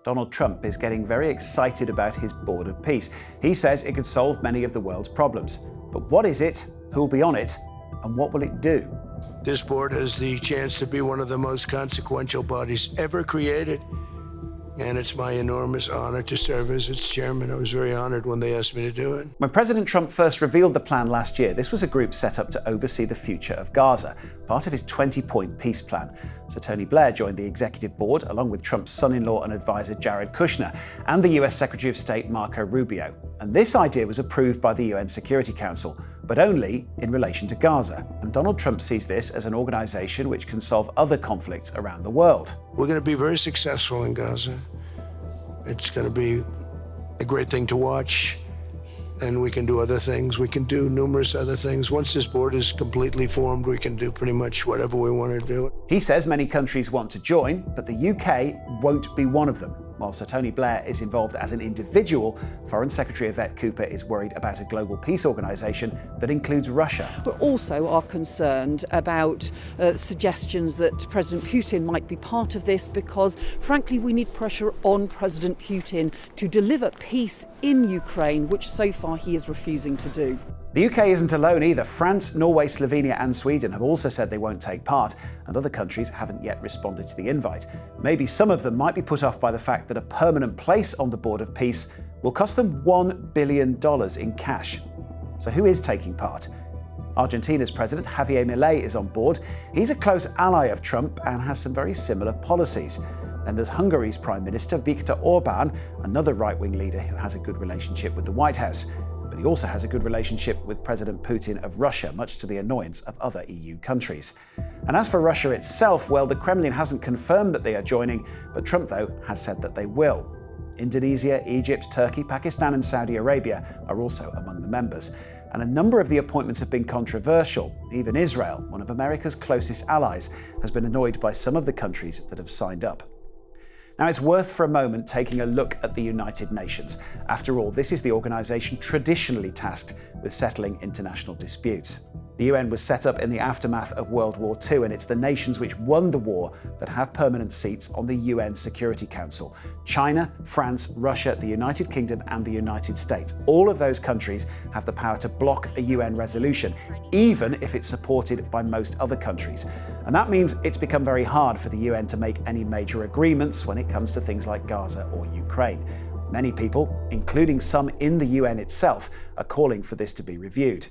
Donald Trump is getting very excited about his board of peace. He says it could solve many of the world's problems. But what is it, who'll be on it, and what will it do? This board has the chance to be one of the most consequential bodies ever created. And it's my enormous honor to serve as its chairman. I was very honored when they asked me to do it. When President Trump first revealed the plan last year, this was a group set up to oversee the future of Gaza, part of his 20-point peace plan. So Tony Blair joined the executive board, along with Trump's son-in-law and advisor Jared Kushner, and the US Secretary of State Marco Rubio. And this idea was approved by the UN Security Council, but only in relation to Gaza. And Donald Trump sees this as an organization which can solve other conflicts around the world. We're going to be very successful in Gaza. It's going to be a great thing to watch, and we can do other things. We can do numerous other things. Once this board is completely formed, we can do pretty much whatever we want to do. He says many countries want to join, but the UK won't be one of them. While Sir Tony Blair is involved as an individual, Foreign Secretary Yvette Cooper is worried about a global peace organisation that includes Russia. We also are concerned about suggestions that President Putin might be part of this because, frankly, we need pressure on President Putin to deliver peace in Ukraine, which so far he is refusing to do. The UK isn't alone either. France, Norway, Slovenia and Sweden have also said they won't take part, and other countries haven't yet responded to the invite. Maybe some of them might be put off by the fact that a permanent place on the Board of Peace will cost them $1 billion in cash. So who is taking part? Argentina's President Javier Milei is on board. He's a close ally of Trump and has some very similar policies. Then there's Hungary's Prime Minister Viktor Orban, another right-wing leader who has a good relationship with the White House. But he also has a good relationship with President Putin of Russia, much to the annoyance of other EU countries. And as for Russia itself, well, the Kremlin hasn't confirmed that they are joining, but Trump, though, has said that they will. Indonesia, Egypt, Turkey, Pakistan and Saudi Arabia are also among the members. And a number of the appointments have been controversial. Even Israel, one of America's closest allies, has been annoyed by some of the countries that have signed up. Now, it's worth for a moment taking a look at the United Nations. After all, this is the organisation traditionally tasked with settling international disputes. The UN was set up in the aftermath of World War II, and it's the nations which won the war that have permanent seats on the UN Security Council. China, France, Russia, the United Kingdom and the United States. All of those countries have the power to block a UN resolution, even if it's supported by most other countries. And that means it's become very hard for the UN to make any major agreements when it comes to things like Gaza or Ukraine. Many people, including some in the UN itself, are calling for this to be reviewed.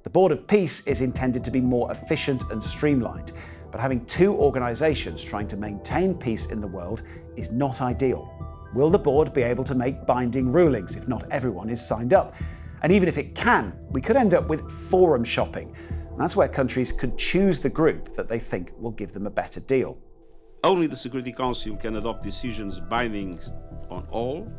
The Board of Peace is intended to be more efficient and streamlined, but having two organisations trying to maintain peace in the world is not ideal. Will the board be able to make binding rulings if not everyone is signed up? And even if it can, we could end up with forum shopping. And that's where countries could choose the group that they think will give them a better deal. Only the Security Council can adopt decisions binding on all,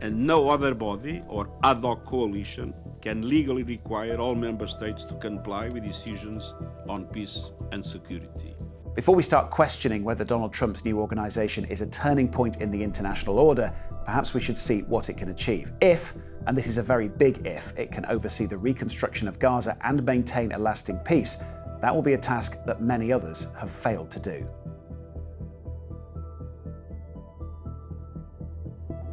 and no other body or ad hoc coalition can legally require all member states to comply with decisions on peace and security. Before we start questioning whether Donald Trump's new organisation is a turning point in the international order, perhaps we should see what it can achieve. If, and this is a very big if, it can oversee the reconstruction of Gaza and maintain a lasting peace, that will be a task that many others have failed to do.